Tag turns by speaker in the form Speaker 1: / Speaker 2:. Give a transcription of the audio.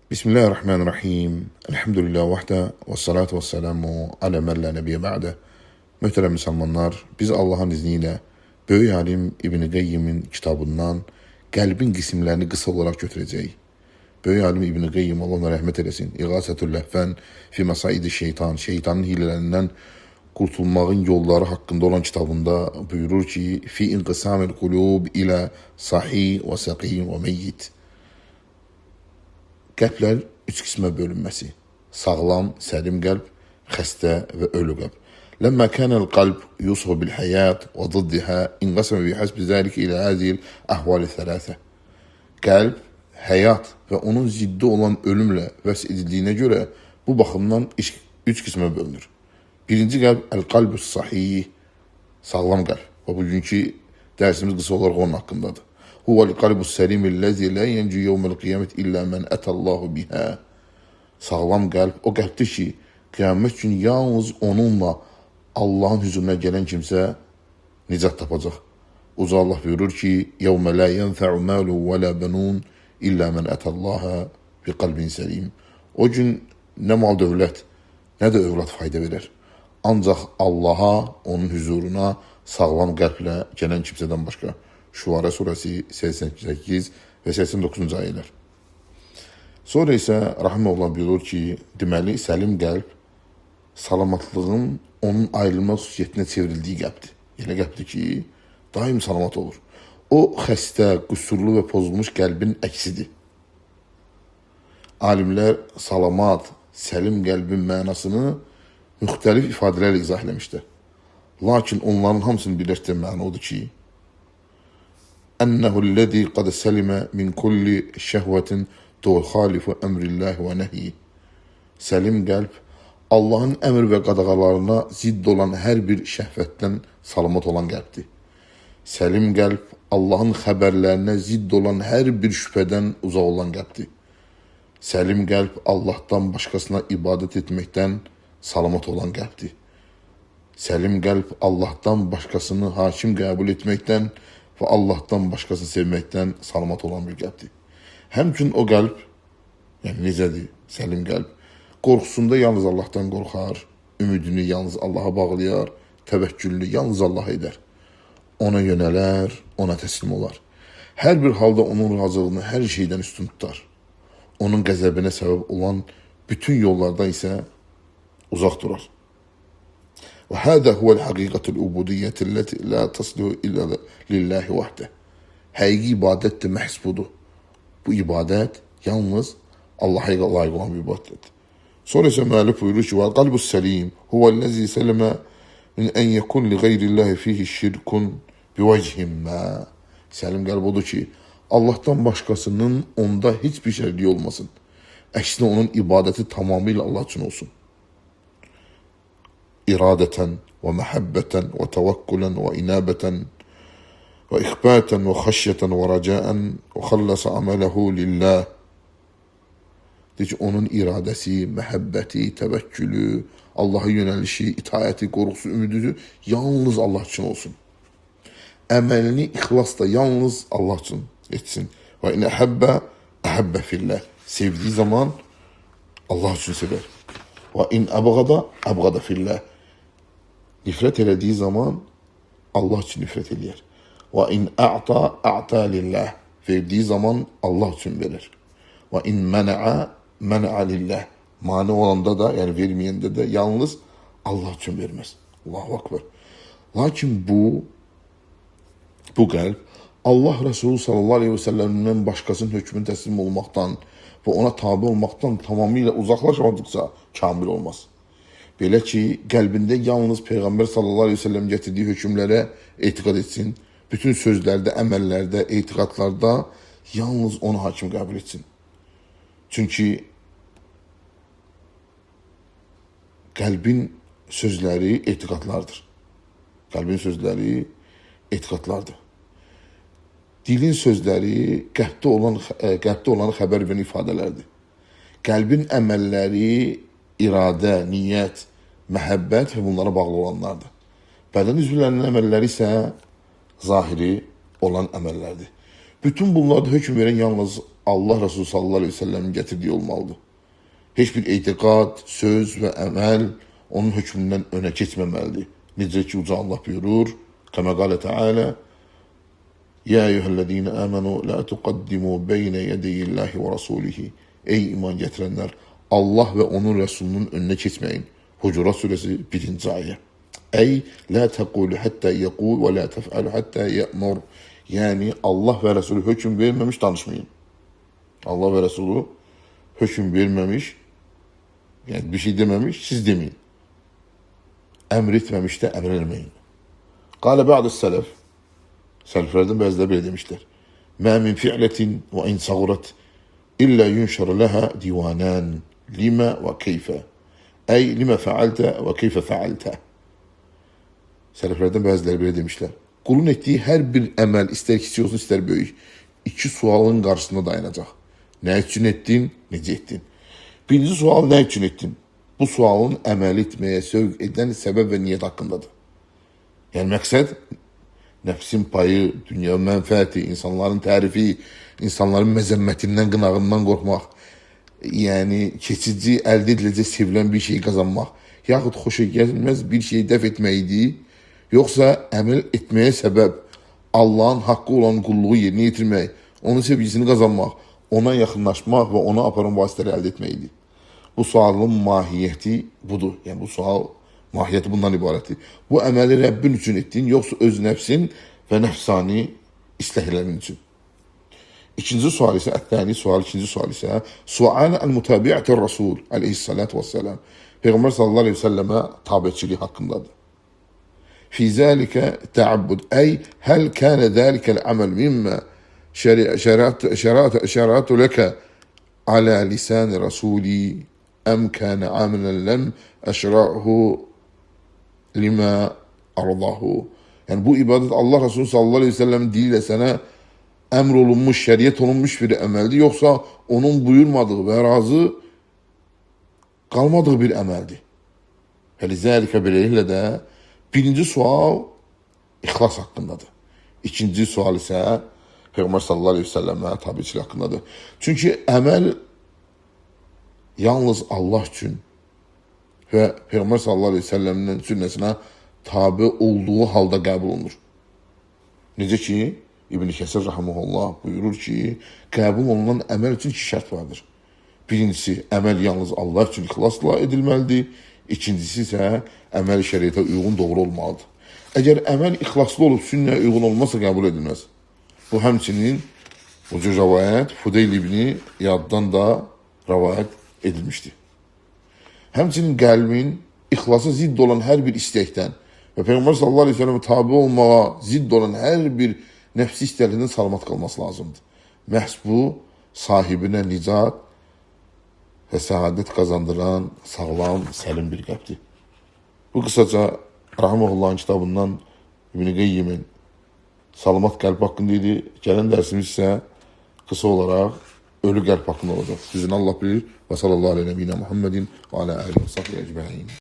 Speaker 1: Bismillahirrahmanirrahim. Elhamdülillah vahdə və salatu və selamu alə mən la nəbiyyə ba'də. Möhtərəm müsəlmanlar, biz Allahın izni ilə böyük alim İbn Qeyyimin kitabından qəlbin qismlərini qısa olaraq götürəcəyik. Böyük alim İbn Qeyyim, Allah ona rəhmət eləsin, İğasətül Ləhfən fi Məsaidi Şeytan, şeytanın hilələrindən qurtulmağın yolları haqqında olan kitabında buyurur ki, fi inqisamil qulub ilə sahih və səqim və meyyit. Qəlblər üç qismə bölünməsi: sağlam, səlim qəlb, xəstə və ölü qəlb. Ləmmə kənəl qalb yusufu bil həyat və dıddihə inqasəmə bihəsbi zəlik ilə həzil əhvali thələthə. Qəlb, həyat və onun ziddi olan ölümlə vəs edildiyinə görə bu baxımdan üç qismə bölünür. Birinci qəlb əl-qalbus sahih, sağlam qəlb. Və bugünkü dərsimiz qısa olaraq onun haqqındadır. Huvel qalbus səlimillezî la yencu yevmel qiyamət illə mən ətəllahu bihə. Sağlam qəlb o qəlbdir ki, qiyamət günü yalnız onunla Allahın hüzuruna gələn kimsə nicat tapacaq. Uca Allah buyurur ki, yevmə la yenfə'u məlu və la bənun illə mən ətəllaha bi qalbin səlim. O gün nə mal dövlət, nə də övlad fayda verər. Ancaq Allaha, onun hüzuruna sağlam qəlblə gələn kimsədən başqa. Şuara surəsi 88 və 89-cu ayələr. Sonra isə Rahiməhullah buyurur ki, deməli, səlim qəlb salamatlığın onun ayrılmaz xüsusiyyətinə çevrildiyi qəlbdir. Elə qəlbdir ki, daim salamat olur. O, xəstə, qüsurlu və pozulmuş qəlbin əksidir. Alimlər salamat, səlim qəlbin mənasını müxtəlif ifadələrlə izah eləmişdir. Lakin onların hamısını birləşdirən məna odur ki, Ənəhullezî qad səlimə min kulli şəhvətin tuxalifu əmrillahi və nəhi. Səlim qəlb, Allahın əmr və qadağalarına zidd olan hər bir şəhvətdən salamat olan qəlbdir. Səlim qəlb, Allahın xəbərlərinə zidd olan hər bir şübhədən uzaq olan qəlbdir. Səlim qəlb, Allahdan başqasına ibadət etməkdən salamat olan qəlbdir. Səlim qəlb, Allahdan başqasını hakim qəbul etməkdən və Allahdan başqasını sevməkdən salamat olan bir qəlbdir. Həmçinin o qəlb, yəni necədir səlim qəlb, qorxusunda yalnız Allahdan qorxar, ümidini yalnız Allaha bağlayar, təvəkkülünü yalnız Allaha edər. Ona yönələr, ona təslim olar. Hər bir halda onun razılığını hər şeydən üstün tutar. Onun qəzəbinə səbəb olan bütün yollardan isə uzaq durar. Və hədə huvəl həqiqətul ubudiyyəti ləti la taslihu illə lillahi vahdə. Həqiqi ibadət də məhz budur. Bu ibadət yalnız Allaha layiq olan bir ibadətdir. Sonra isə müəllif buyurur ki, qalbus səlim huvəl-ləzi sələmə min ən yəkun li qeyrillahi fihi şirkun bivəcihimə. Səlim qəlb odur ki, Allahdan başqasının onda heç bir şərliyi olmasın. Əksinə onun ibadəti tamamilə Allah üçün olsun. İradətən və məhəbbətən və təvəkkülən və inabətən və ixbətən və xəşyətən və rəcəən və xalləsə əmələhu lillah. Deyir ki, onun iradəsi, məhəbbəti, təvəkkülü, Allaha yönəlişi, itayəti, qorxusu, ümidi yalnız Allah üçün olsun. Əməlini ixlasla yalnız Allah üçün etsin. Və in əhəbbə, əhəbbə fillah. Sevdiyi zaman Allah üçün sevər. Və in əbğada, əbğada fillah. Nifrət elədiyi zaman Allah üçün nifrət eləyər. Və in a'ta, a'ta lillah. Verdiyi zaman Allah üçün verir. Və in mənə'a, mənə'a lillah. Mani olanda da, yəni verməyəndə də yalnız Allah üçün verməz. Allahu akbar. Lakin bu qəlb Allah Resulü sallallahu aleyhi ve sellem'dən başqasının hökmünə təslim olmaqdan və ona tabi olmaqdan tamamilə uzaqlaşmadıqca kamil olmaz. Belə ki, qəlbində yalnız Peyğəmbər sallallahu aleyhi ve sellem gətirdiyi hökmlərə etiqad etsin. Bütün sözlərdə, əməllərdə, etiqadlarda yalnız onu hakim qəbul etsin. Çünki qəlbin sözləri etiqadlardır. Qəlbin sözləri etiqadlardır. Dilin sözləri qəlbdə olanı xəbər verən ifadələrdir. Qəlbin əməlləri iradə, niyyət, məhəbbət və bunlara bağlı olanlardır. Bədən üzvlərinin əməlləri isə zahiri olan əməllərdir. Bütün bunlarda hökm verən yalnız Allah Resulü sallallahu aleyhi ve sellemin getirdiği olmalıdır. Hiçbir etiqad, söz ve əməl onun hökmündən önə keçməməlidir. Necə ki, Uca Allah buyurur, kəmə qalə Teala, Ya eyyühəllədiyinə əmənu, la tuqaddimu beynə yədəyillahi və rasulihi. Ey iman gətirənlər, Allah və onun Rəsulunun önünə keçməyin. Hucurat suresi 1-ci ayə. Ey, la təqulu həttə yəqul və la təfəlu həttə yəmur. Yəni, Allah və Rəsulü hökm verməmiş danışmayın. Allah və Rəsulü hökm verməmiş, yəni bir şey deməmiş, siz deməyin. Əmr etməmiş də əmr eləməyin. Qalə bə'd-i sələf, sələflərdən bəziləri belə demişlər. Mə min fi'lətin və in səğurət illə yunşər ləhə divanən limə və keyfə. Ey, limə fəaltə və keyfə fəaltə. Sələflərdən bəziləri belə demişlər. Qulun etdiyi hər bir əməl, istər kiçik olsun, istər böyük, iki sualın qarşısında dayanacaq. Nə üçün etdin, necə etdin? Birinci sual, nə üçün etdin? Bu sualın əməl etməyə sövq edən səbəb və niyyət haqqındadır. Yəni, məqsəd, nəfsin payı, dünya mənfəəti, insanların tərifi, insanların məzəmmətindən, qınağından qorxmaq, yəni, keçici, əldə ediləcək, sevilən bir şey qazanmaq, yaxud xoşa gəlməz bir şeyi dəf etməkdir, yoxsa əməl etməyə səbəb, Allahın haqqı olan qulluğu yerinə yetirmək, onun sevgisini qazanmaq, ona yaxınlaşmaq və ona aparan vasitələri əldə etməkdir. Bu sualın mahiyyəti budur. Yəni, bu sual mahiyyəti bundan ibarətdir. Bu əməli Rəbbin üçün etdin, yoxsa öz nəfsin və nəfsani istəklərin üçün. İkinci sual isə, ikinci sual isə, sual el-mutabi'atir Rasul aleyhissalatu vesselam. Peyğəmbər sallallahu aleyhi ve sellemə tabiçilik haqqındadır. Fi zəlikə təabbud. Ey, həl kənə zəlikəl əməl mimmə şəratu ləkə alə lisan Rasuli əm kənə amilən ləm əşra'hu limə ardahu. Yəni, bu ibadət Allah Resulü sallallahu aleyhi ve sellem dili ilə sənə əmr olunmuş, şəriət olunmuş bir əməldir, yoxsa onun buyurmadığı və razı qalmadığı bir əməldir. Fəlizəlikə beləliklə də birinci sual ixlas haqqındadır. İkinci sual isə Peyğəmbər sallallahu aleyhi ve sellemə tabiçilik haqqındadır. Çünki əməl yalnız Allah üçün və Peyğəmbər sallallahu aleyhi ve selleminin sünnəsinə tabi olduğu halda qəbul olunur. Necə ki, İbn-i Kəsir rahimehullah buyurur ki, qəbul olunan əməl üçün iki şərt vardır. Birincisi, əməl yalnız Allah üçün ixlasla edilməlidir. İkincisi isə əməl şəriətə uyğun doğru olmalıdır. Əgər əməl ixlaslı olub sünnəyə uyğun olmazsa qəbul edilməz. Bu həmçinin bu cür rəvayət Fudeyl ibn Yaddan da rəvayət edilmişdir. Həmçinin qəlbin ixlasa zidd olan hər bir istəkdən və Peyğəmbər sallallahu aleyhi ve sellem tabi olmağa zidd olan hər bir nəfsi istəklərindən salamat qalması lazımdır. Məhz bu, sahibinə nicat və səadət qazandıran sağlam, səlim bir qəlbdir. Bu qısaca Rahimehullahın kitabından İbn-i Qeyyimin salamat qəlb haqqında idi. Gələn dərsimiz isə qısa olaraq ölü qəlb haqqında olacaq. Sizin Allah bilir. Və sallallahu aleyhi ve sellem Muhammedin və alə əlihi və sahbihi ecmaîn.